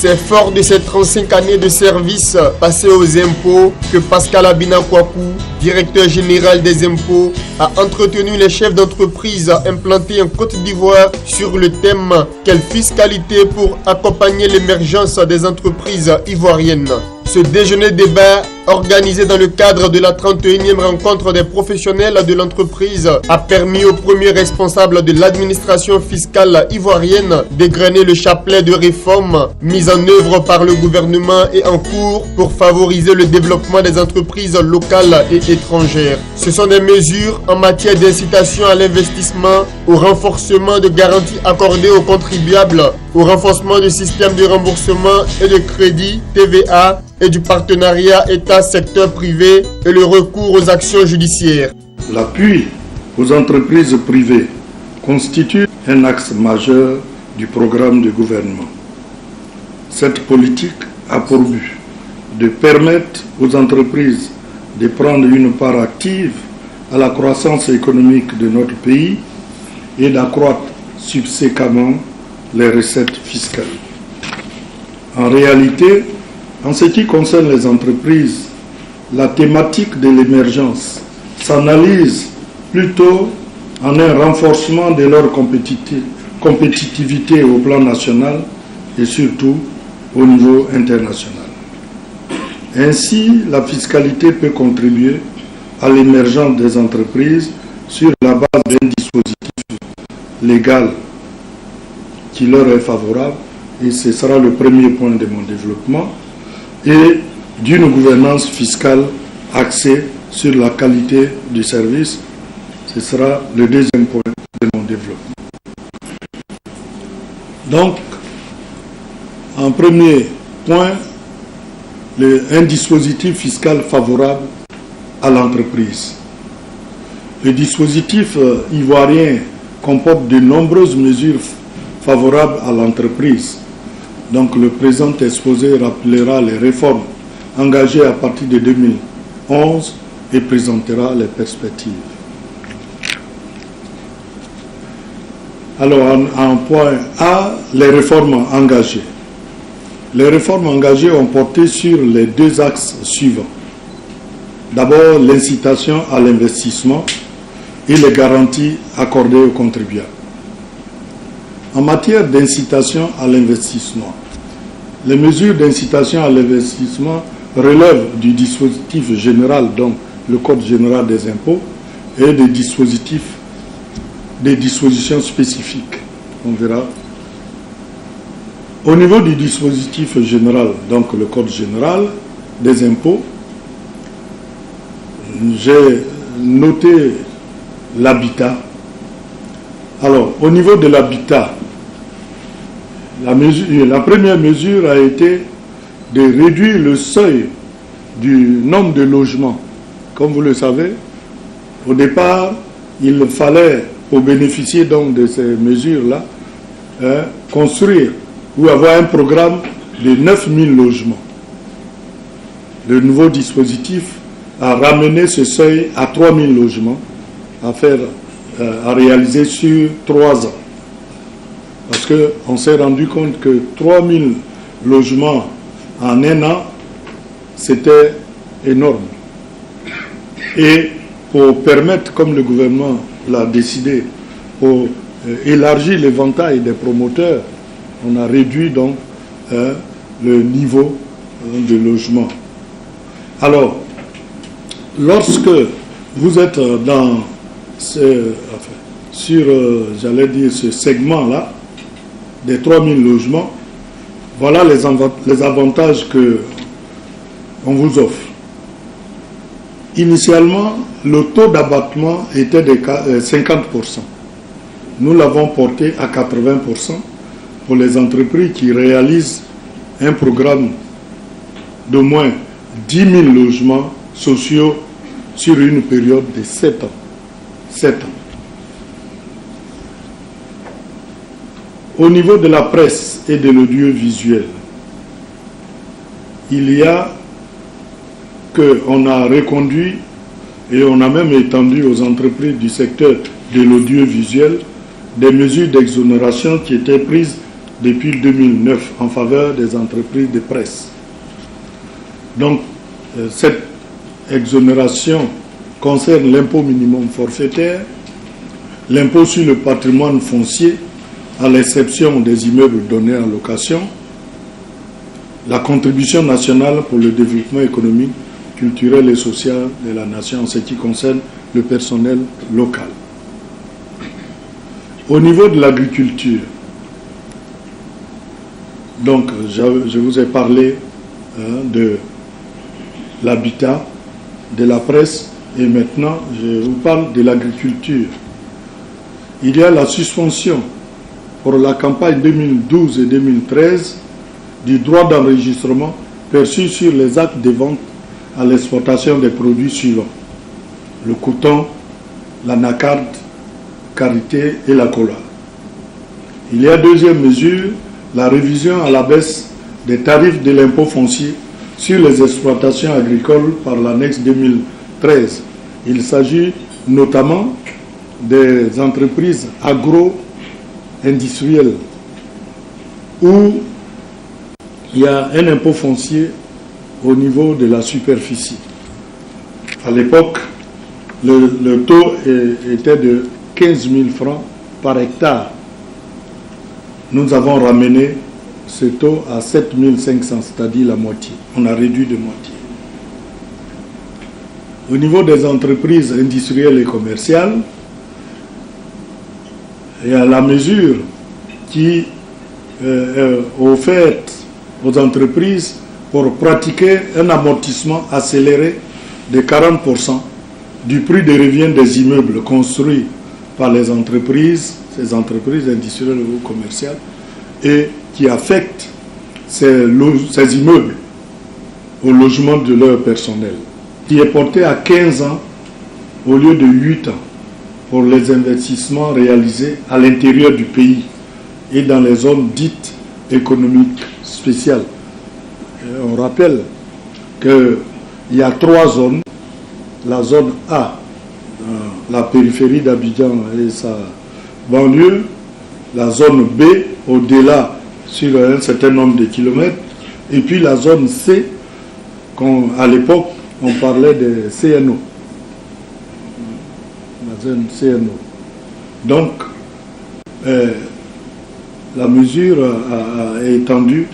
C'est fort de ses 35 années de service passées aux impôts que Pascal Abina Kouakou, directeur général des impôts, a entretenu les chefs d'entreprise implantés en Côte d'Ivoire sur le thème « Quelle fiscalité pour accompagner l'émergence des entreprises ivoiriennes ?» Ce déjeuner débat, organisé dans le cadre de la 31e rencontre des professionnels de l'entreprise, a permis au premier responsable de l'administration fiscale ivoirienne d'égrener le chapelet de réformes mises en œuvre par le gouvernement et en cours pour favoriser le développement des entreprises locales et étrangères. Ce sont des mesures en matière d'incitation à l'investissement, au renforcement de garanties accordées aux contribuables, au renforcement du système de remboursement et de crédit TVA et du partenariat État-secteur privé et le recours aux actions judiciaires. L'appui aux entreprises privées constitue un axe majeur du programme de gouvernement. Cette politique a pour but de permettre aux entreprises de prendre une part active à la croissance économique de notre pays et d'accroître subséquemment les recettes fiscales. En réalité, en ce qui concerne les entreprises, la thématique de l'émergence s'analyse plutôt en un renforcement de leur compétitivité au plan national et surtout au niveau international. Ainsi, la fiscalité peut contribuer à l'émergence des entreprises sur la base d'un dispositif légal qui leur est favorable, et ce sera le premier point de mon développement, et d'une gouvernance fiscale axée sur la qualité du service. Ce sera le deuxième point de mon développement. Donc, en premier point, un dispositif fiscal favorable à l'entreprise. Le dispositif ivoirien comporte de nombreuses mesures favorables à l'entreprise. Donc le présent exposé rappellera les réformes engagées à partir de 2011 et présentera les perspectives. Alors en point A, les réformes engagées. Les réformes engagées ont porté sur les deux axes suivants. D'abord, l'incitation à l'investissement et les garanties accordées aux contribuables. En matière d'incitation à l'investissement, les mesures d'incitation à l'investissement relèvent du dispositif général, donc le Code général des impôts, et des dispositions spécifiques. On verra. Au niveau du dispositif général, donc le Code général des impôts, j'ai noté l'habitat. Alors, au niveau de l'habitat, la première mesure a été de réduire le seuil du nombre de logements. Comme vous le savez, au départ, il fallait, pour bénéficier donc de ces mesures-là, construire ou avoir un programme de 9000 logements. Le nouveau dispositif a ramené ce seuil à 3000 logements à réaliser sur 3 ans. Parce qu'on s'est rendu compte que 3000 logements en un an, c'était énorme. Et pour permettre, comme le gouvernement l'a décidé, pour élargir l'éventail des promoteurs, on a réduit donc le niveau de logement. Alors, lorsque vous êtes dans ce segment-là, des 3000 logements, voilà les avantages qu'on vous offre. Initialement, le taux d'abattement était de 50%. Nous l'avons porté à 80% pour les entreprises qui réalisent un programme d'au moins 10 000 logements sociaux sur une période de 7 ans. 7 ans. Au niveau de la presse et de l'audiovisuel, on a reconduit et on a même étendu aux entreprises du secteur de l'audiovisuel des mesures d'exonération qui étaient prises depuis 2009 en faveur des entreprises de presse. Donc, cette exonération concerne l'impôt minimum forfaitaire, l'impôt sur le patrimoine foncier, à l'exception des immeubles donnés en location, la contribution nationale pour le développement économique, culturel et social de la nation en ce qui concerne le personnel local. Au niveau de l'agriculture, donc je vous ai parlé de l'habitat, de la presse, et maintenant je vous parle de l'agriculture. Il y a la suspension pour la campagne 2012 et 2013 du droit d'enregistrement perçu sur les actes de vente à l'exportation des produits suivants: le coton, l'anacarde, karité et la cola. Il y a deuxième mesure, la révision à la baisse des tarifs de l'impôt foncier sur les exploitations agricoles par l'annexe 2013. Il s'agit notamment des entreprises agro-industrielles où il y a un impôt foncier au niveau de la superficie. À l'époque, le taux était de 15 000 francs par hectare. Nous avons ramené ce taux à 7 500, c'est-à-dire la moitié. On a réduit de moitié. Au niveau des entreprises industrielles et commerciales, il y a la mesure qui est offerte aux entreprises pour pratiquer un amortissement accéléré de 40% du prix de revient des immeubles construits par les entreprises, ces entreprises industrielles ou commerciales, et qui affectent ces immeubles au logement de leur personnel, qui est porté à 15 ans au lieu de 8 ans pour les investissements réalisés à l'intérieur du pays et dans les zones dites économiques spéciales. Et on rappelle qu'il y a 3 zones. La zone A, la périphérie d'Abidjan et sa banlieue, la zone B, au-delà sur un certain nombre de kilomètres, et puis la zone C, à l'époque, on parlait de CNO. La zone CNO. Donc, la mesure a étendu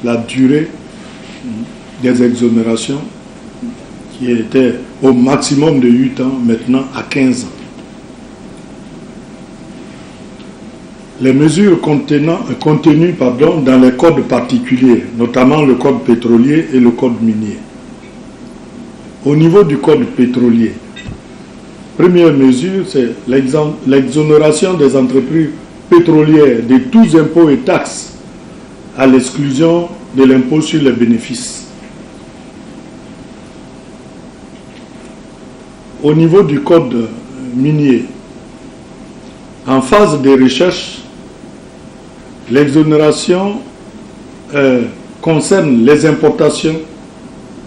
la durée des exonérations qui était au maximum de 8 ans, maintenant à 15 ans. Les mesures contenues dans les codes particuliers, notamment le code pétrolier et le code minier. Au niveau du code pétrolier, première mesure, c'est l'exonération des entreprises pétrolières de tous impôts et taxes à l'exclusion de l'impôt sur les bénéfices. Au niveau du code minier, en phase de recherche, l'exonération concerne les importations,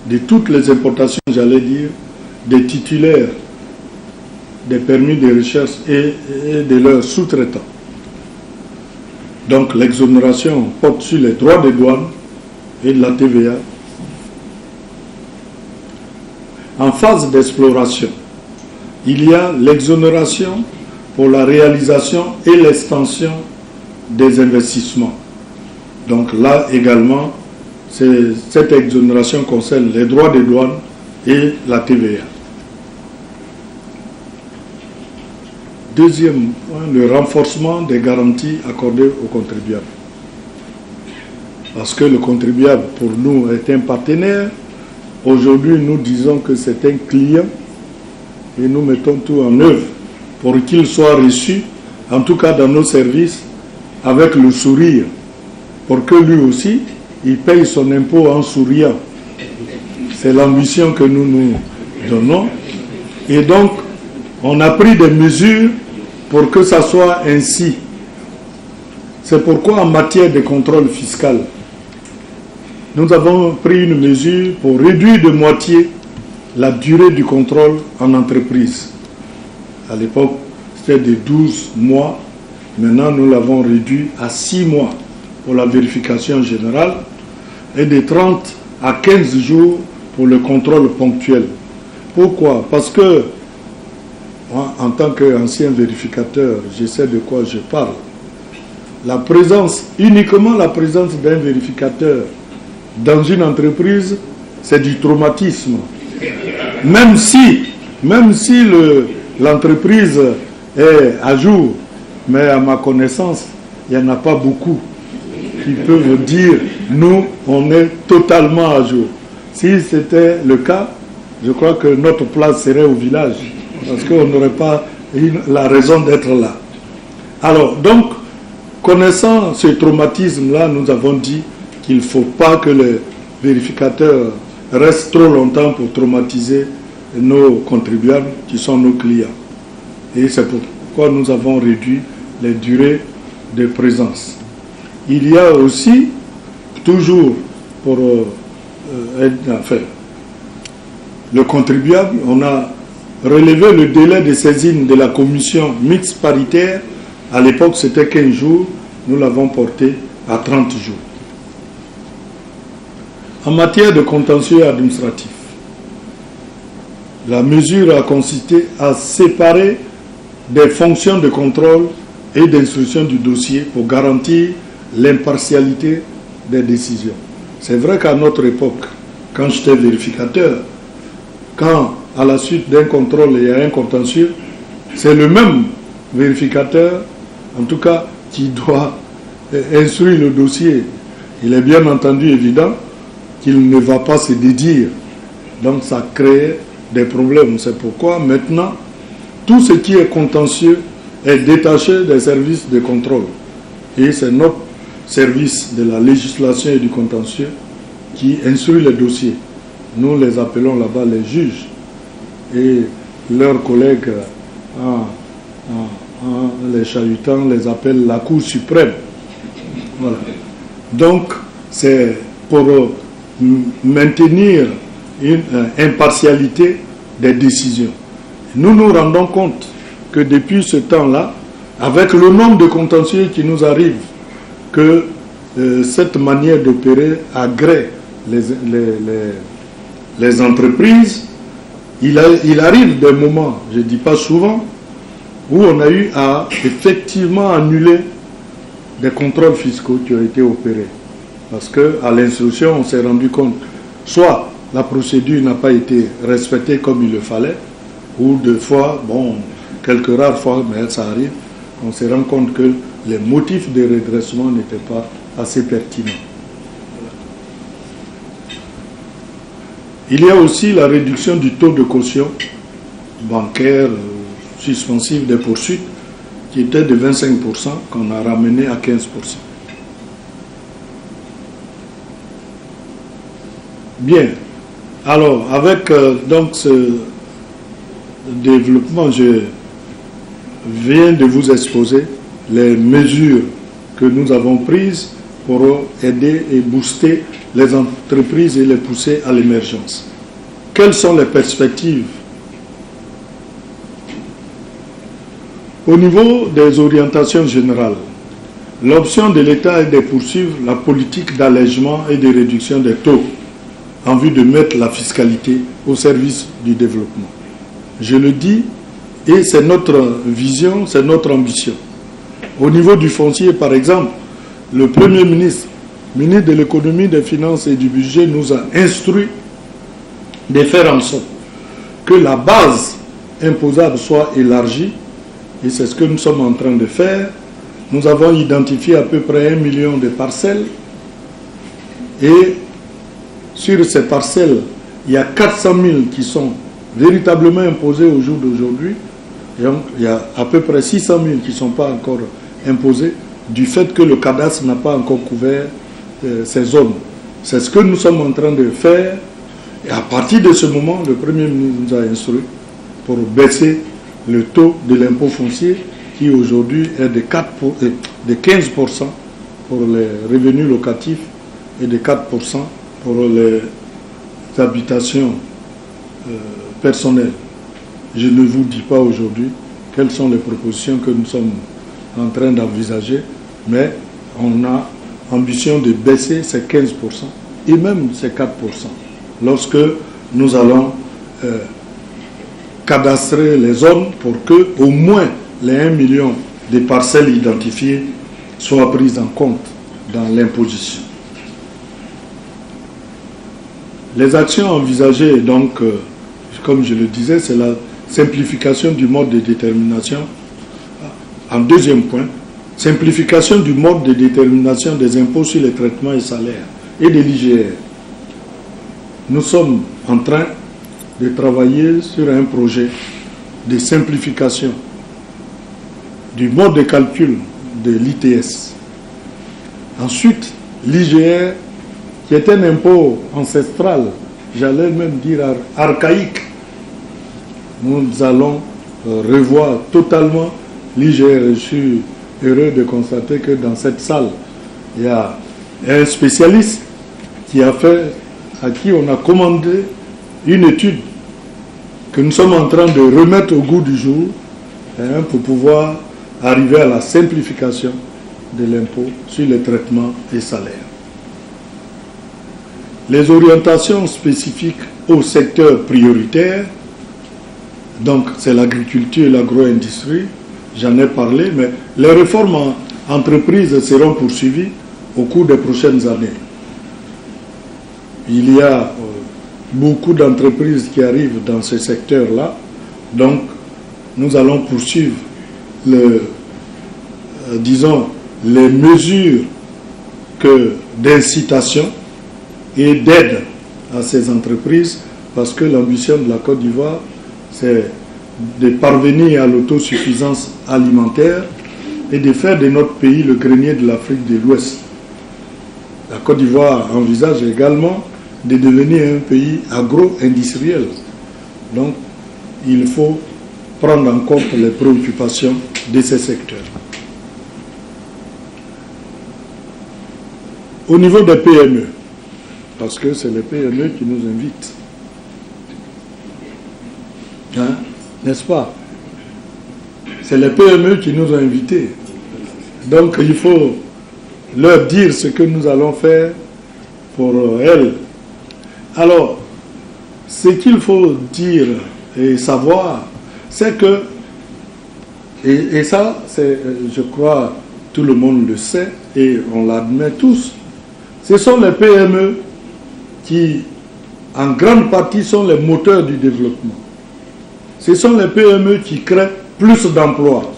de toutes les importations, j'allais dire, des titulaires des permis de recherche et de leurs sous-traitants. Donc l'exonération porte sur les droits de douane et de la TVA. En phase d'exploration, il y a l'exonération pour la réalisation et l'extension des investissements. Donc là également, cette exonération concerne les droits de douane et la TVA. Deuxième point, le renforcement des garanties accordées aux contribuables. Parce que le contribuable, pour nous, est un partenaire. Aujourd'hui, nous disons que c'est un client et nous mettons tout en œuvre pour qu'il soit reçu, en tout cas dans nos services, avec le sourire, pour que lui aussi, il paye son impôt en souriant. C'est l'ambition que nous nous donnons. Et donc, on a pris des mesures pour que ça soit ainsi. C'est pourquoi en matière de contrôle fiscal, nous avons pris une mesure pour réduire de moitié la durée du contrôle en entreprise. À l'époque, c'était de 12 mois. Maintenant, nous l'avons réduit à 6 mois pour la vérification générale et de 30 à 15 jours pour le contrôle ponctuel. Pourquoi? Parce que, moi, en tant qu'ancien vérificateur, je sais de quoi je parle. Uniquement la présence d'un vérificateur dans une entreprise, c'est du traumatisme. Même si l'entreprise est à jour, mais à ma connaissance, il n'y en a pas beaucoup qui peuvent dire « nous, on est totalement à jour ». Si c'était le cas, je crois que notre place serait au village, parce qu'on n'aurait pas la raison d'être là. Alors, donc, connaissant ce traumatisme-là, nous avons dit qu'il ne faut pas que les vérificateurs restent trop longtemps pour traumatiser nos contribuables qui sont nos clients. Et c'est pourquoi nous avons réduit les durées de présence. Il y a aussi, toujours pour le contribuable, on a relevé le délai de saisine de la commission mixte paritaire. À l'époque, c'était 15 jours. Nous l'avons porté à 30 jours. En matière de contentieux administratif, la mesure a consisté à séparer des fonctions de contrôle et d'instruction du dossier pour garantir l'impartialité des décisions. C'est vrai qu'à notre époque, quand j'étais vérificateur, quand à la suite d'un contrôle il y a un contentieux, c'est le même vérificateur, en tout cas, qui doit instruire le dossier. Il est bien entendu évident qu'il ne va pas se dédire. Donc ça crée des problèmes. C'est pourquoi maintenant, tout ce qui est contentieux est détaché des services de contrôle. Et c'est notre service de la législation et du contentieux qui instruit les dossiers. Nous les appelons là-bas les juges. Et leurs collègues, les chahutants, les appellent la Cour suprême. Voilà. Donc, c'est pour maintenir une impartialité des décisions. Nous nous rendons compte que depuis ce temps-là, avec le nombre de contentieux qui nous arrivent, que cette manière d'opérer agrée les entreprises. Il arrive des moments, je ne dis pas souvent, où on a eu à effectivement annuler des contrôles fiscaux qui ont été opérés. Parce qu'à l'instruction, on s'est rendu compte, soit la procédure n'a pas été respectée comme il le fallait, ou deux fois, bon, quelques rares fois, mais ça arrive, on se rend compte que les motifs de redressement n'étaient pas assez pertinents. Il y a aussi la réduction du taux de caution bancaire suspensive des poursuites qui était de 25% qu'on a ramené à 15%. Bien. Alors, avec donc ce développement, je viens de vous exposer les mesures que nous avons prises pour aider et booster les entreprises et les pousser à l'émergence. Quelles sont les perspectives? Au niveau des orientations générales, l'option de l'État est de poursuivre la politique d'allègement et de réduction des taux en vue de mettre la fiscalité au service du développement. Je le dis, et c'est notre vision, c'est notre ambition. Au niveau du foncier, par exemple, le Premier ministre, ministre de l'économie, des finances et du budget, nous a instruit de faire en sorte que la base imposable soit élargie, et c'est ce que nous sommes en train de faire. Nous avons identifié à peu près 1 million de parcelles, et sur ces parcelles, il y a 400 000 qui sont véritablement imposées au jour d'aujourd'hui, et donc il y a à peu près 600 000 qui ne sont pas encore imposées, du fait que le cadastre n'a pas encore couvert ces zones. C'est ce que nous sommes en train de faire. Et à partir de ce moment, le Premier ministre nous a instruit pour baisser le taux de l'impôt foncier qui aujourd'hui est de 15% pour les revenus locatifs et de 4% pour les habitations personnelles. Je ne vous dis pas aujourd'hui quelles sont les propositions que nous sommes en train d'envisager, mais on a ambition de baisser ces 15% et même ces 4% lorsque nous allons cadastrer les zones pour que au moins les 1 million de parcelles identifiées soient prises en compte dans l'imposition. Les actions envisagées, donc, comme je le disais, c'est la simplification du mode de détermination. En deuxième point, simplification du mode de détermination des impôts sur les traitements et salaires et de l'IGR. Nous sommes en train de travailler sur un projet de simplification du mode de calcul de l'ITS. Ensuite, l'IGR, qui est un impôt ancestral, j'allais même dire archaïque, nous allons revoir totalement l'IGR. Je suis heureux de constater que dans cette salle, il y a un spécialiste à qui on a commandé une étude que nous sommes en train de remettre au goût du jour pour pouvoir arriver à la simplification de l'impôt sur les traitements et salaires. Les orientations spécifiques au secteur prioritaire, donc c'est l'agriculture et l'agro-industrie, j'en ai parlé, mais les réformes en entreprises seront poursuivies au cours des prochaines années. Il y a beaucoup d'entreprises qui arrivent dans ce secteur-là, donc nous allons poursuivre les mesures d'incitation et d'aide à ces entreprises, parce que l'ambition de la Côte d'Ivoire, c'est de parvenir à l'autosuffisance alimentaire et de faire de notre pays le grenier de l'Afrique de l'Ouest. La Côte d'Ivoire envisage également de devenir un pays agro-industriel. Donc, il faut prendre en compte les préoccupations de ces secteurs. Au niveau des PME, parce que c'est les PME qui nous invitent, n'est-ce pas? C'est les PME qui nous ont invités. Donc il faut leur dire ce que nous allons faire pour elles. Alors, ce qu'il faut dire et savoir, c'est que, et ça, je crois, tout le monde le sait et on l'admet tous, ce sont les PME qui, en grande partie, sont les moteurs du développement. Ce sont les PME qui créent plus d'emplois.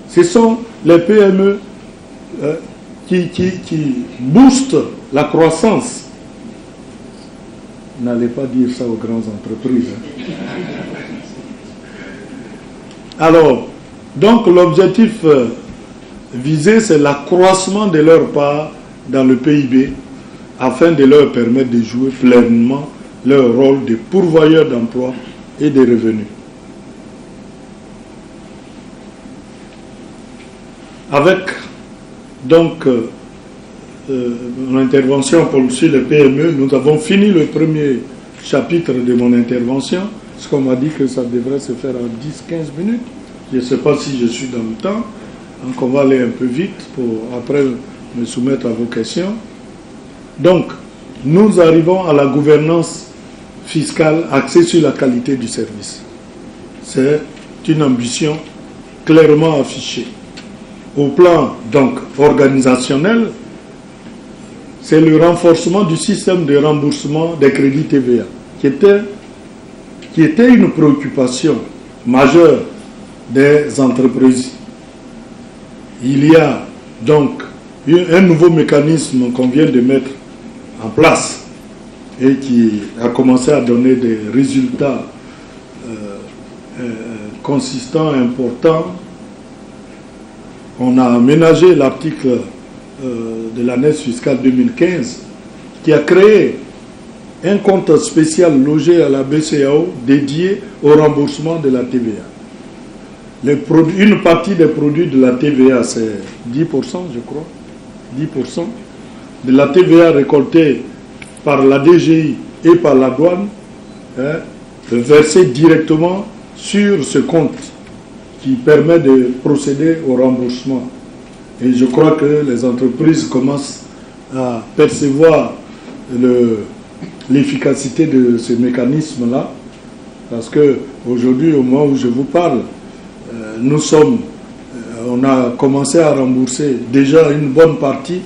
Ce sont les PME qui boostent la croissance. N'allez pas dire ça aux grandes entreprises. Alors, donc l'objectif visé, c'est l'accroissement de leur part dans le PIB afin de leur permettre de jouer pleinement leur rôle de pourvoyeur d'emplois et de revenus. Avec donc mon intervention sur le PME, nous avons fini le premier chapitre de mon intervention, parce qu'on m'a dit que ça devrait se faire en 10-15 minutes. Je ne sais pas si je suis dans le temps, donc on va aller un peu vite pour après me soumettre à vos questions. Donc, nous arrivons à la gouvernance fiscale axée sur la qualité du service. C'est une ambition clairement affichée. Au plan donc organisationnel, c'est le renforcement du système de remboursement des crédits TVA, qui était une préoccupation majeure des entreprises. Il y a donc un nouveau mécanisme qu'on vient de mettre en place et qui a commencé à donner des résultats consistants, importants. On a aménagé l'article de l'année fiscale 2015 qui a créé un compte spécial logé à la BCEAO dédié au remboursement de la TVA. Une partie des produits de la TVA, c'est 10%, je crois, 10% de la TVA récoltée par la DGI et par la douane, versée directement sur ce compte qui permet de procéder au remboursement Et je crois que les entreprises commencent à percevoir l'efficacité de ce mécanisme-là, parce qu'aujourd'hui, au moment où je vous parle, on a commencé à rembourser déjà une bonne partie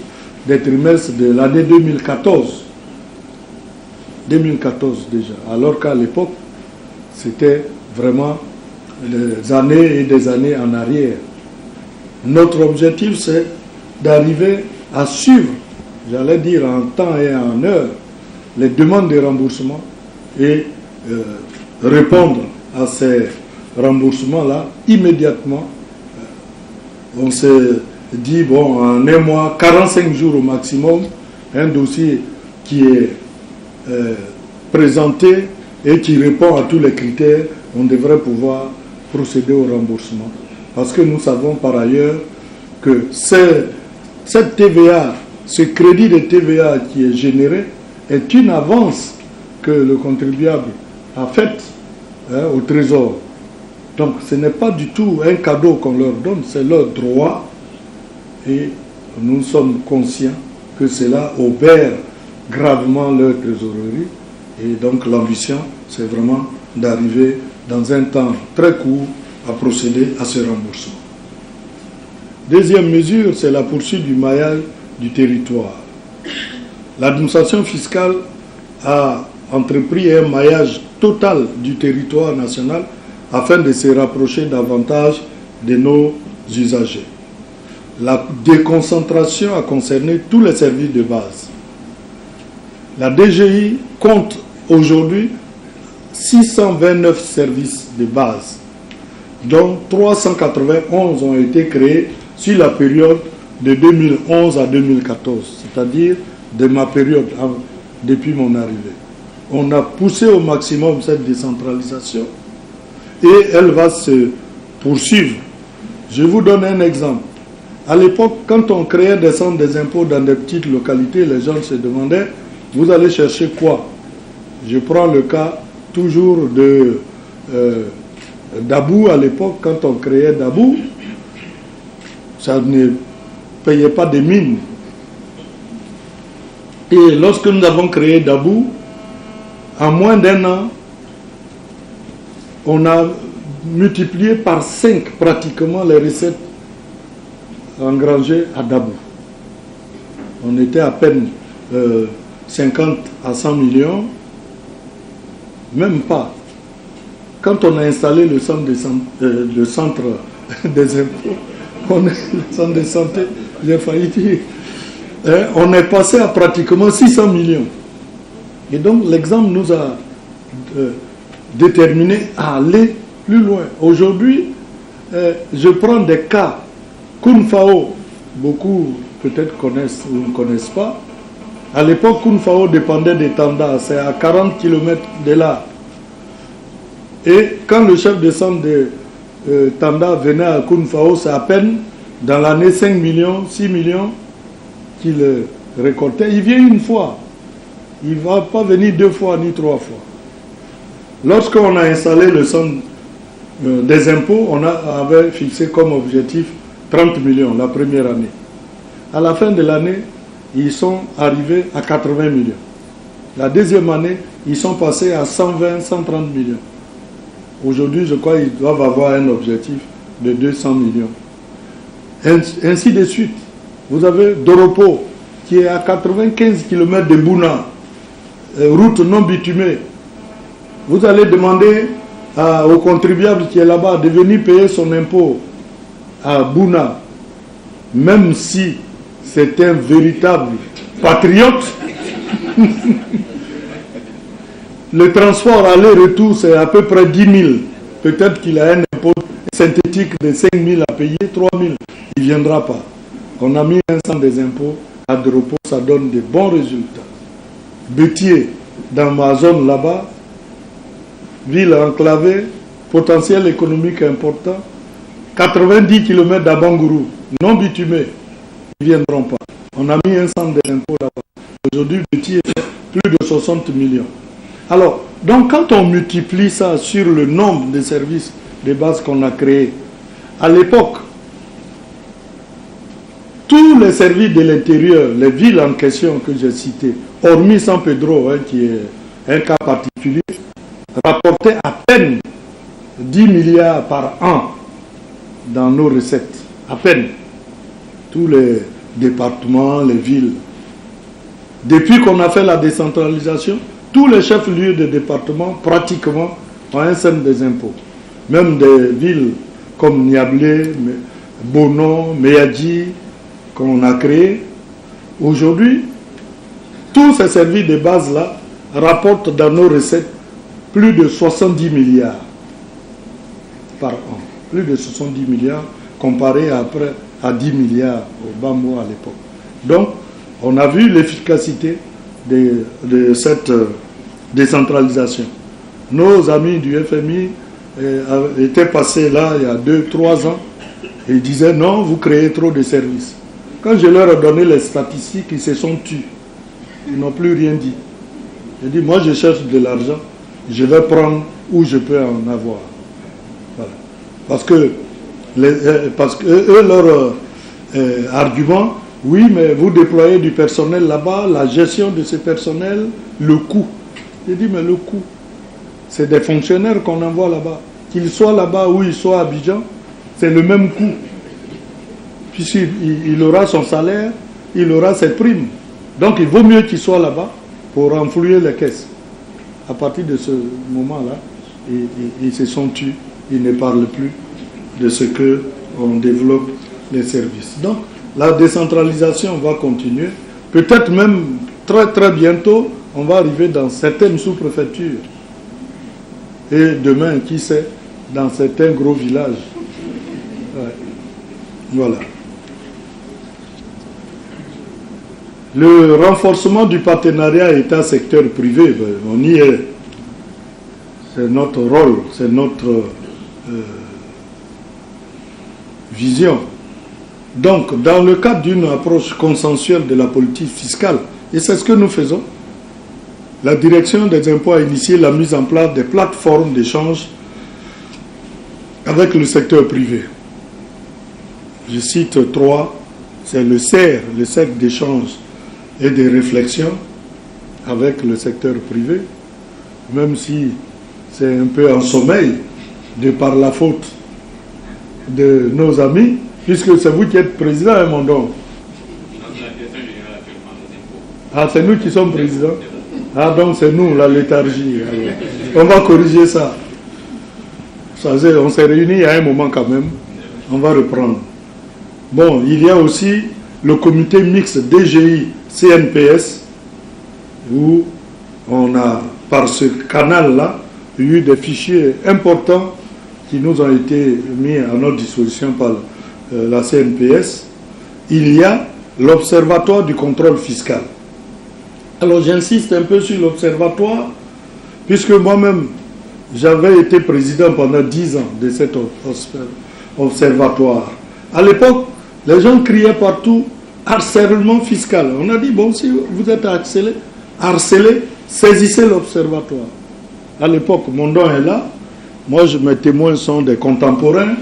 des trimestres de l'année 2014. 2014 déjà, alors qu'à l'époque, c'était vraiment des années et des années en arrière. Notre objectif, c'est d'arriver à suivre, j'allais dire en temps et en heure, les demandes de remboursement et répondre à ces remboursements-là immédiatement. On s'est dit, bon, en un mois, 45 jours au maximum, un dossier qui est présenté et qui répond à tous les critères, on devrait pouvoir procéder au remboursement. Parce que nous savons par ailleurs que cette TVA, ce crédit de TVA qui est généré, est une avance que le contribuable a faite au Trésor. Donc ce n'est pas du tout un cadeau qu'on leur donne, c'est leur droit. Et nous sommes conscients que cela obère gravement leur trésorerie. Et donc l'ambition, c'est vraiment d'arriver dans un temps très court à procéder à ce remboursement. Deuxième mesure, c'est la poursuite du maillage du territoire. L'administration fiscale a entrepris un maillage total du territoire national afin de se rapprocher davantage de nos usagers. La déconcentration a concerné tous les services de base. La DGI compte aujourd'hui 629 services de base, dont 391 ont été créés sur la période de 2011 à 2014, c'est-à-dire de ma période depuis mon arrivée. On a poussé au maximum cette décentralisation et elle va se poursuivre. Je vous donne un exemple. À l'époque, quand on créait des centres des impôts dans des petites localités, les gens se demandaient, vous allez chercher quoi? Je prends le cas toujours d'Abou à l'époque, quand on créait d'Abou, ça ne payait pas des mines. Et lorsque nous avons créé d'Abou, en moins d'un an, on a multiplié par 5 pratiquement les recettes engrangées à Dabou. On était à peine 50 à 100 millions, même pas. Quand on a installé le centre des impôts, le centre de santé, j'ai failli dire, on est passé à pratiquement 600 millions. Et donc l'exemple nous a déterminé à aller plus loin. Aujourd'hui, je prends des cas. Kounfao, beaucoup peut-être connaissent ou ne connaissent pas. À l'époque, Kounfao dépendait des Tanda, c'est à 40 km de là. Et quand le chef de centre de Tanda venait à Kounfao, c'est à peine dans l'année 5 millions, 6 millions qu'il récoltait. Il vient une fois. Il ne va pas venir 2 fois ni 3 fois. Lorsqu'on a installé le centre des impôts, on avait fixé comme objectif 30 millions la première année. À la fin de l'année, ils sont arrivés à 80 millions. La deuxième année, ils sont passés à 120, 130 millions. Aujourd'hui, je crois qu'ils doivent avoir un objectif de 200 millions. Ainsi de suite. Vous avez Doropo, qui est à 95 km de Bouna, route non bitumée. Vous allez demander au contribuable qui est là-bas de venir payer son impôt à Bouna, même si c'est un véritable patriote. Le transport aller-retour, c'est à peu près 10 000. Peut-être qu'il a un impôt synthétique de 5 000 à payer, 3 000. Il ne viendra pas. On a mis un centre des impôts à Doropo, ça donne de bons résultats. Bétier, dans ma zone là-bas, ville enclavée, potentiel économique important, 90 km d'Abangourou, non bitumé, ils ne viendront pas. On a mis un centre des impôts là-bas. Aujourd'hui, Bétier fait plus de 60 millions. Alors, donc quand on multiplie ça sur le nombre de services de base qu'on a créés, à l'époque, tous les services de l'intérieur, les villes en question que j'ai citées, hormis San Pedro, qui est un cas particulier, rapportaient à peine 10 milliards par an dans nos recettes. À peine. Tous les départements, les villes. Depuis qu'on a fait la décentralisation, tous les chefs-lieux de département, pratiquement, ont un système des impôts. Même des villes comme Niablé, Bono, Meyadji, qu'on a créé. Aujourd'hui, tous ces services de base-là rapportent dans nos recettes plus de 70 milliards par an. Plus de 70 milliards comparé à 10 milliards au Bambo à l'époque. Donc, on a vu l'efficacité de cette décentralisation. Nos amis du FMI étaient passés là il y a 2-3 ans et ils disaient non, vous créez trop de services. Quand je leur ai donné les statistiques, ils se sont tus. Ils n'ont plus rien dit. J'ai dit, moi je cherche de l'argent, je vais prendre où je peux en avoir. Voilà. Parce que eux, leur argument, oui, mais vous déployez du personnel là-bas, la gestion de ce personnel, le coût. J'ai dit, mais le coût, c'est des fonctionnaires qu'on envoie là-bas. Qu'ils soient là-bas ou ils soient à Abidjan, c'est le même coût. Puisqu'il aura son salaire, il aura ses primes. Donc il vaut mieux qu'il soit là-bas pour renflouer les caisses. À partir de ce moment-là, ils se sont tus, ils ne parlent plus de ce qu'on développe les services. Donc la décentralisation va continuer. Peut-être même très très bientôt, on va arriver dans certaines sous-préfectures. Et demain, qui sait, dans certains gros villages. Ouais. Voilà. Le renforcement du partenariat État-secteur privé, on y est. C'est notre rôle, c'est notre vision. Donc, dans le cadre d'une approche consensuelle de la politique fiscale, et c'est ce que nous faisons, la direction des impôts a initié la mise en place des plateformes d'échange avec le secteur privé. Je cite 3, c'est le CER, le cercle d'échange et de réflexion avec le secteur privé, même si c'est un peu en sommeil de par la faute de nos amis, puisque c'est vous qui êtes président, hein, mon don. Ah, c'est nous qui sommes présidents. Ah, donc c'est nous, la léthargie. Alors, on va corriger ça. On s'est réunis à un moment quand même. On va reprendre. Bon, il y a aussi le comité mixte DGI-CNPS, où on a, par ce canal-là, eu des fichiers importants qui nous ont été mis à notre disposition par la CNPS. Il y a l'Observatoire du contrôle fiscal. Alors j'insiste un peu sur l'Observatoire, puisque moi-même, j'avais été président pendant 10 ans de cet observatoire. À l'époque, les gens criaient partout harcèlement fiscal. On a dit, bon, si vous êtes harcelé, saisissez l'observatoire. À l'époque, mon don est là. Moi, mes témoins sont des contemporains.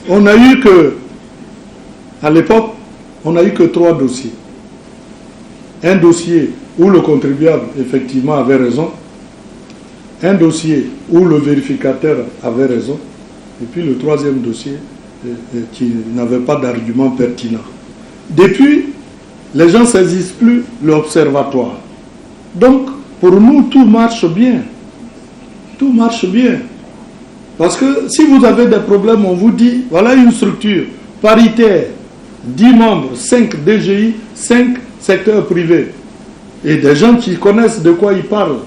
On a eu que, à l'époque, on n'a eu que 3 dossiers. Un dossier où le contribuable, effectivement, avait raison. Un dossier où le vérificateur avait raison. Et puis le 3e dossier qui n'avait pas d'argument pertinent. Depuis, les gens ne saisissent plus l'observatoire. Donc, pour nous, tout marche bien. Tout marche bien. Parce que si vous avez des problèmes, on vous dit, voilà une structure paritaire, 10 membres, 5 DGI, 5 secteurs privés. Et des gens qui connaissent de quoi ils parlent.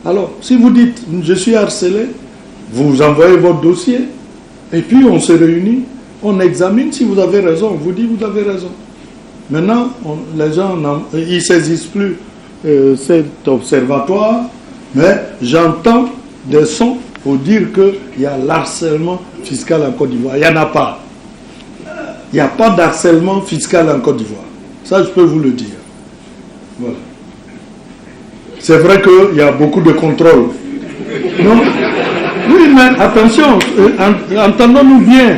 Alors, si vous dites, je suis harcelé, vous envoyez votre dossier, et puis on se réunit, on examine, si vous avez raison, on vous dit, vous avez raison. Maintenant, les gens, ils ne saisissent plus cet observatoire, mais j'entends des sons pour dire qu'il y a l'harcèlement fiscal en Côte d'Ivoire. Il n'y en a pas. Il n'y a pas d'harcèlement fiscal en Côte d'Ivoire. Ça, je peux vous le dire. Voilà. C'est vrai qu'il y a beaucoup de contrôle. Non? Oui, mais attention, entendons-nous bien.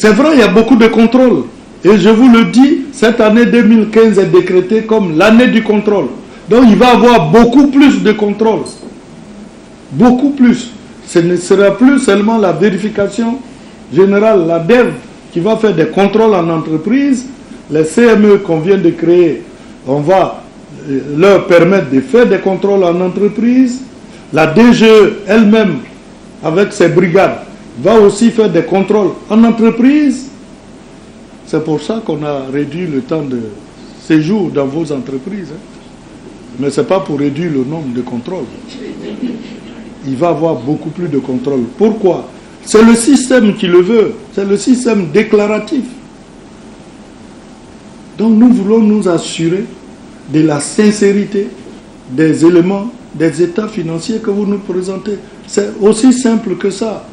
C'est vrai, il y a beaucoup de contrôles. Et je vous le dis, cette année 2015 est décrétée comme l'année du contrôle. Donc il va y avoir beaucoup plus de contrôles. Beaucoup plus. Ce ne sera plus seulement la vérification générale, la DEV, qui va faire des contrôles en entreprise. Les CME qu'on vient de créer, on va leur permettre de faire des contrôles en entreprise. La DGE elle-même, avec ses brigades, va aussi faire des contrôles en entreprise. C'est pour ça qu'on a réduit le temps de séjour dans vos entreprises. Mais ce n'est pas pour réduire le nombre de contrôles. Il va y avoir beaucoup plus de contrôles. Pourquoi? C'est le système qui le veut. C'est le système déclaratif. Donc nous voulons nous assurer de la sincérité des éléments, des états financiers que vous nous présentez. C'est aussi simple que ça.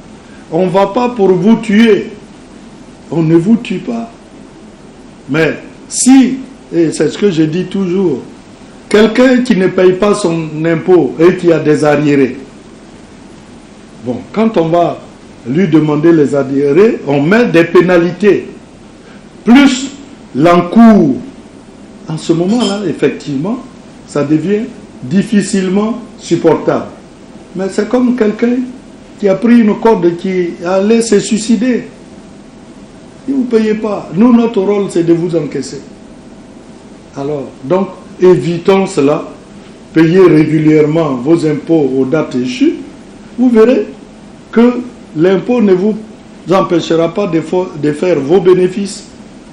On ne va pas pour vous tuer. On ne vous tue pas. Mais si, et c'est ce que je dis toujours, quelqu'un qui ne paye pas son impôt et qui a des arriérés, bon, quand on va lui demander les arriérés, on met des pénalités, plus l'encours. En ce moment-là, effectivement, ça devient difficilement supportable. Mais c'est comme quelqu'un qui a pris une corde et qui allait se suicider. Si vous ne payez pas, nous, notre rôle, c'est de vous encaisser. Alors, donc, évitons cela. Payez régulièrement vos impôts aux dates échues. Vous verrez que l'impôt ne vous empêchera pas de faire vos bénéfices.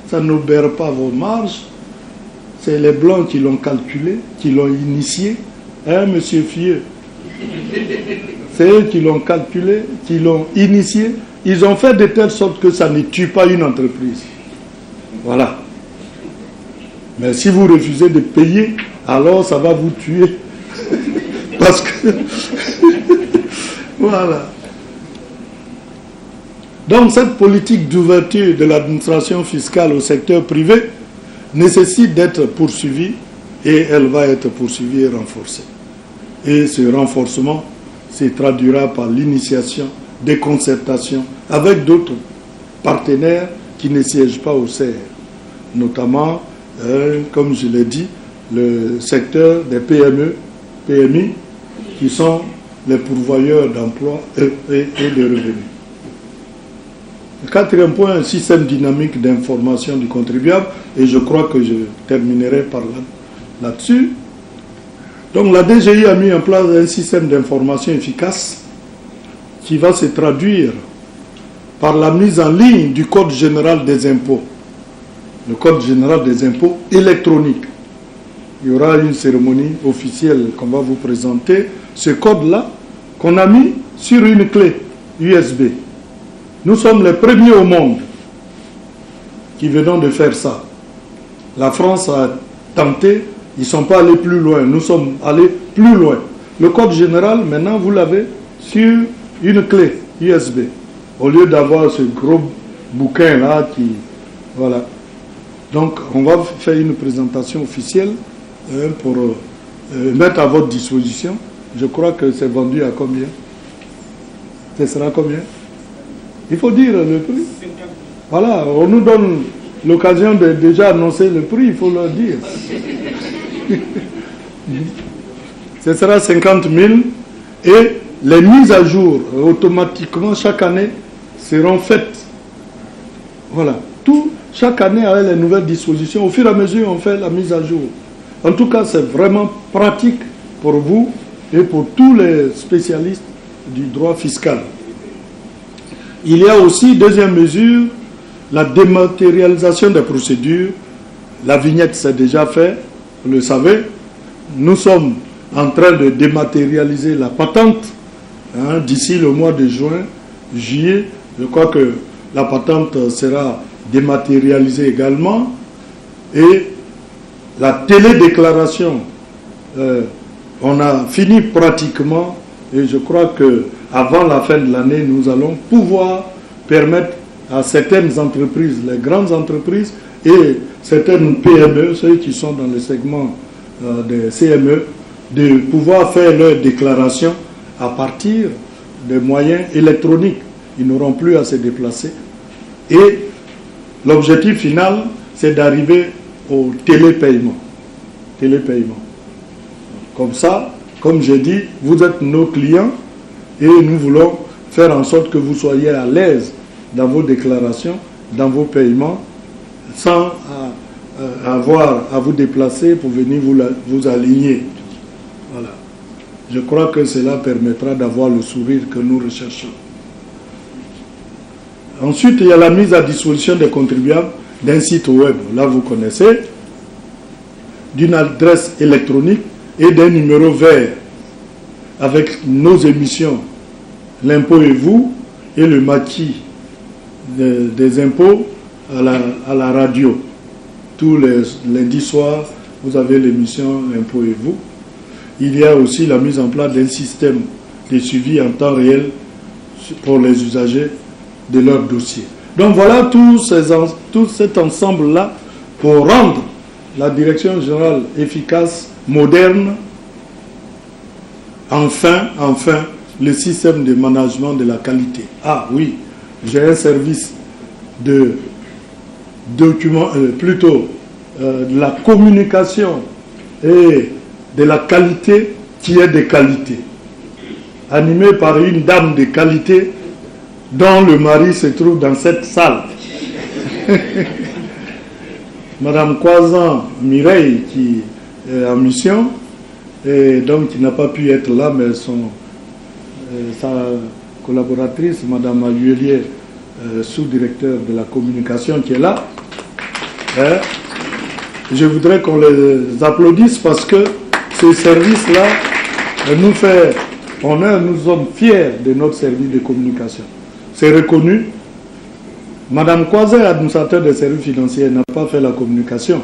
Ça n'obère pas vos marges. C'est les Blancs qui l'ont calculé, qui l'ont initié. Hein, monsieur Fieux? C'est eux qui l'ont calculé, qui l'ont initié. Ils ont fait de telle sorte que ça ne tue pas une entreprise. Voilà. Mais si vous refusez de payer, alors ça va vous tuer. Parce que... voilà. Donc cette politique d'ouverture de l'administration fiscale au secteur privé nécessite d'être poursuivie et elle va être poursuivie et renforcée. Et ce renforcement se traduira par l'initiation des concertations avec d'autres partenaires qui ne siègent pas au CER, notamment, comme je l'ai dit, le secteur des PME, PMI, qui sont les pourvoyeurs d'emplois et de revenus. Le quatrième point, un système dynamique d'information du contribuable, et je crois que je terminerai par là-dessus. Donc la DGI a mis en place un système d'information efficace qui va se traduire par la mise en ligne du Code général des impôts. Le Code général des impôts électronique. Il y aura une cérémonie officielle qu'on va vous présenter. Ce code-là, qu'on a mis sur une clé USB. Nous sommes les premiers au monde qui venons de faire ça. La France a tenté, ils ne sont pas allés plus loin. Nous sommes allés plus loin. Le Code général, maintenant, vous l'avez sur une clé USB. Au lieu d'avoir ce gros bouquin-là qui... Voilà. Donc, on va faire une présentation officielle pour mettre à votre disposition. Je crois que c'est vendu à combien? Ce sera combien? Il faut dire le prix. Voilà, on nous donne l'occasion de déjà annoncer le prix, il faut leur dire. Ce sera 50 000 et les mises à jour automatiquement chaque année seront faites. Voilà, chaque année avec les nouvelles dispositions, au fur et à mesure on fait la mise à jour. En tout cas, c'est vraiment pratique pour vous et pour tous les spécialistes du droit fiscal. Il y a aussi, deuxième mesure, la dématérialisation des procédures. La vignette, c'est déjà fait, vous le savez. Nous sommes en train de dématérialiser la patente d'ici le mois de juin, juillet. Je crois que la patente sera dématérialisée également. Et la télédéclaration, on a fini pratiquement. Et je crois qu'avant la fin de l'année, nous allons pouvoir permettre à certaines entreprises, les grandes entreprises et certaines PME, ceux qui sont dans le segment des CME, de pouvoir faire leur déclaration à partir des moyens électroniques. Ils n'auront plus à se déplacer. Et l'objectif final, c'est d'arriver au télépaiement. Comme ça, comme j'ai dit, vous êtes nos clients et nous voulons faire en sorte que vous soyez à l'aise dans vos déclarations, dans vos paiements, sans avoir à vous déplacer pour venir vous aligner. Voilà. Je crois que cela permettra d'avoir le sourire que nous recherchons. Ensuite, il y a la mise à disposition des contribuables d'un site web. Là, vous connaissez, d'une adresse électronique et d'un numéro vert avec nos émissions, l'impôt et vous, et le maquis des impôts à la radio. Tous les lundis soirs, vous avez l'émission L'impôt et vous. Il y a aussi la mise en place d'un système de suivi en temps réel pour les usagers de leur dossier. Donc voilà tout cet ensemble-là pour rendre la direction générale efficace, moderne, enfin, le système de management de la qualité. Ah oui, j'ai un service de documents, de la communication et de la qualité qui est de qualité, animé par une dame de qualité dont le mari se trouve dans cette salle. Madame Kwazan Mireille, qui est en mission, et donc qui n'a pas pu être là, mais sa collaboratrice, Madame Aluelier, sous-directeur de la communication, qui est là. Je voudrais qu'on les applaudisse parce que ce service-là nous fait honneur, nous sommes fiers de notre service de communication. C'est reconnu. Madame Kwazan, administrateur des services financiers, n'a pas fait la communication.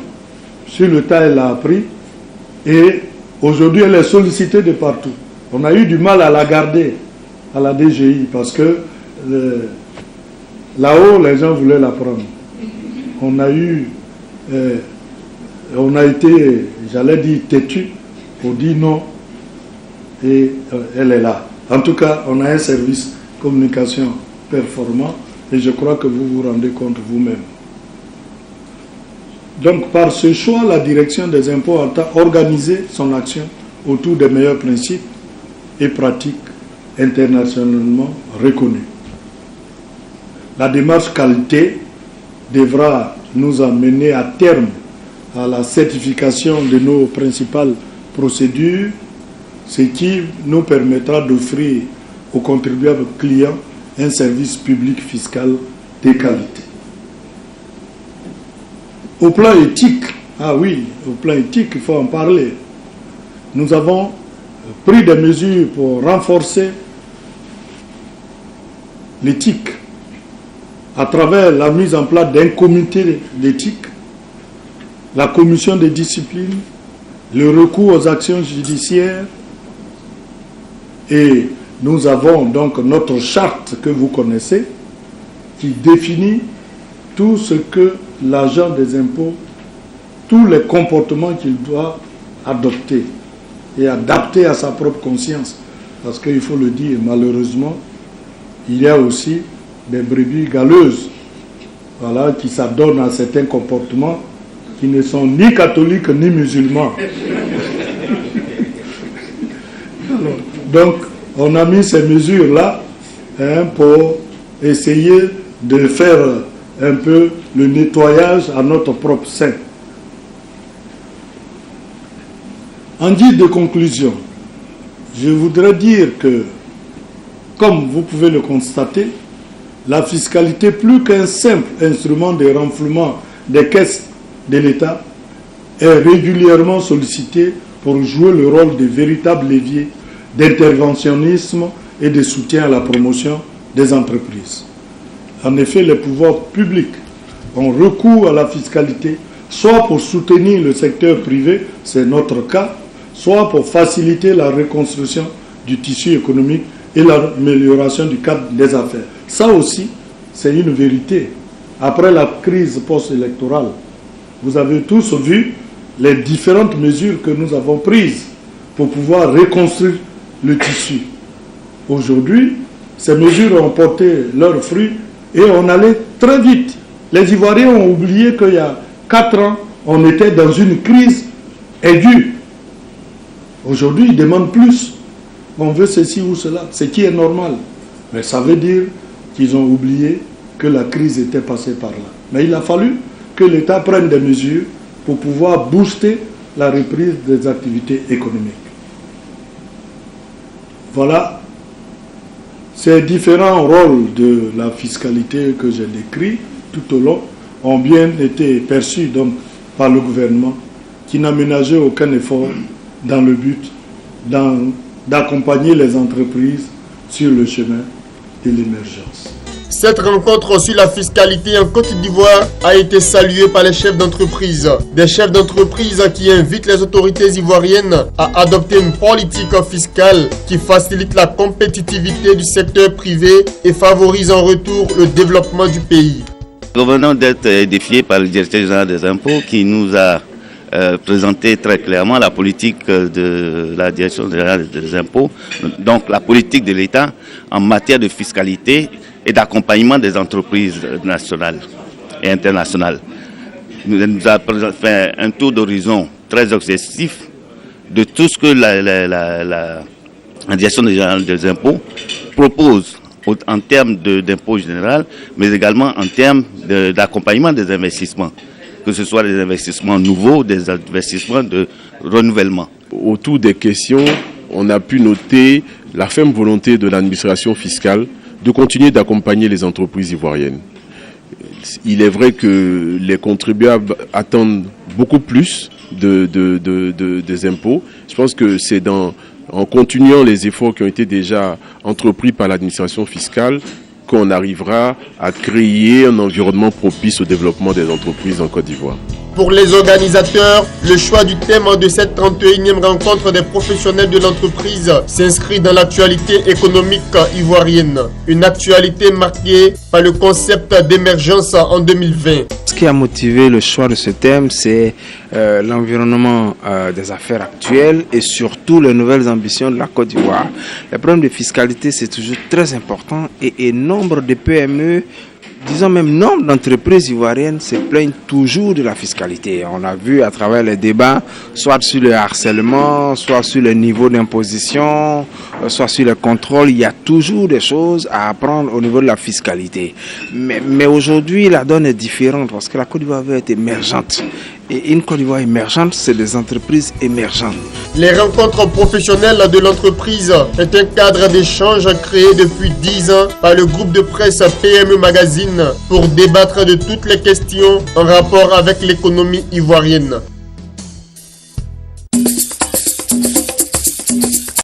Sur le tas, elle l'a appris et aujourd'hui, elle est sollicitée de partout. On a eu du mal à la garder à la DGI parce que là-haut, les gens voulaient la prendre. On a été, j'allais dire, têtu pour dire non et elle est là. En tout cas, on a un service communication performant et je crois que vous vous rendez compte vous-même. Donc, par ce choix, la direction des impôts entend organiser son action autour des meilleurs principes et pratiques internationalement reconnus. La démarche qualité devra nous amener à terme à la certification de nos principales procédures, ce qui nous permettra d'offrir aux contribuables clients un service public fiscal de qualité. Au plan éthique, ah oui, au plan éthique, il faut en parler. Nous avons pris des mesures pour renforcer l'éthique à travers la mise en place d'un comité d'éthique, la commission de discipline, le recours aux actions judiciaires et nous avons donc notre charte que vous connaissez qui définit tout ce que l'agent des impôts, tous les comportements qu'il doit adopter et adapter à sa propre conscience. Parce qu'il faut le dire, malheureusement, il y a aussi des brebis galeuses, voilà, qui s'adonnent à certains comportements qui ne sont ni catholiques ni musulmans. Alors, donc, on a mis ces mesures-là pour essayer de faire un peu le nettoyage à notre propre sein. En guise de conclusion, je voudrais dire que, comme vous pouvez le constater, la fiscalité, plus qu'un simple instrument de renflouement des caisses de l'État, est régulièrement sollicitée pour jouer le rôle de véritable levier d'interventionnisme et de soutien à la promotion des entreprises. En effet, les pouvoirs publics ont recours à la fiscalité, soit pour soutenir le secteur privé, c'est notre cas, soit pour faciliter la reconstruction du tissu économique et l'amélioration du cadre des affaires. Ça aussi, c'est une vérité. Après la crise post-électorale, vous avez tous vu les différentes mesures que nous avons prises pour pouvoir reconstruire le tissu. Aujourd'hui, ces mesures ont porté leurs fruits et on allait très vite. Les Ivoiriens ont oublié qu'il y a 4 ans, on était dans une crise aiguë. Aujourd'hui, ils demandent plus. On veut ceci ou cela, ce qui est normal. Mais ça veut dire qu'ils ont oublié que la crise était passée par là. Mais il a fallu que l'État prenne des mesures pour pouvoir booster la reprise des activités économiques. Voilà, ces différents rôles de la fiscalité que j'ai décrits tout au long ont bien été perçus donc, par le gouvernement qui n'a ménagé aucun effort dans le but d'accompagner les entreprises sur le chemin de l'émergence. Cette rencontre sur la fiscalité en Côte d'Ivoire a été saluée par les chefs d'entreprise. Des chefs d'entreprise qui invitent les autorités ivoiriennes à adopter une politique fiscale qui facilite la compétitivité du secteur privé et favorise en retour le développement du pays. Nous venons d'être édifiés par le directeur général des impôts qui nous a présenté très clairement la politique de la direction générale des impôts, donc la politique de l'État en matière de fiscalité et d'accompagnement des entreprises nationales et internationales. Il nous a fait un tour d'horizon très exhaustif de tout ce que la direction générale des impôts propose en termes d'impôt général, mais également en termes d'accompagnement des investissements, que ce soit des investissements nouveaux, des investissements de renouvellement. Autour des questions, on a pu noter la ferme volonté de l'administration fiscale de continuer d'accompagner les entreprises ivoiriennes. Il est vrai que les contribuables attendent beaucoup plus des impôts. Je pense que c'est en continuant les efforts qui ont été déjà entrepris par l'administration fiscale qu'on arrivera à créer un environnement propice au développement des entreprises en Côte d'Ivoire. Pour les organisateurs, le choix du thème de cette 31e rencontre des professionnels de l'entreprise s'inscrit dans l'actualité économique ivoirienne. Une actualité marquée par le concept d'émergence en 2020. Ce qui a motivé le choix de ce thème, c'est l'environnement des affaires actuelles et surtout les nouvelles ambitions de la Côte d'Ivoire. Les problèmes de fiscalité, c'est toujours très important et nombre de PME, disons même nombre d'entreprises ivoiriennes se plaignent toujours de la fiscalité. On a vu à travers les débats, soit sur le harcèlement, soit sur le niveau d'imposition, soit sur le contrôle, il y a toujours des choses à apprendre au niveau de la fiscalité. Mais aujourd'hui, la donne est différente parce que la Côte d'Ivoire veut être émergente. Et une Côte d'Ivoire émergente, c'est des entreprises émergentes. Les rencontres professionnelles de l'entreprise est un cadre d'échange créé depuis 10 ans par le groupe de presse PME Magazine pour débattre de toutes les questions en rapport avec l'économie ivoirienne.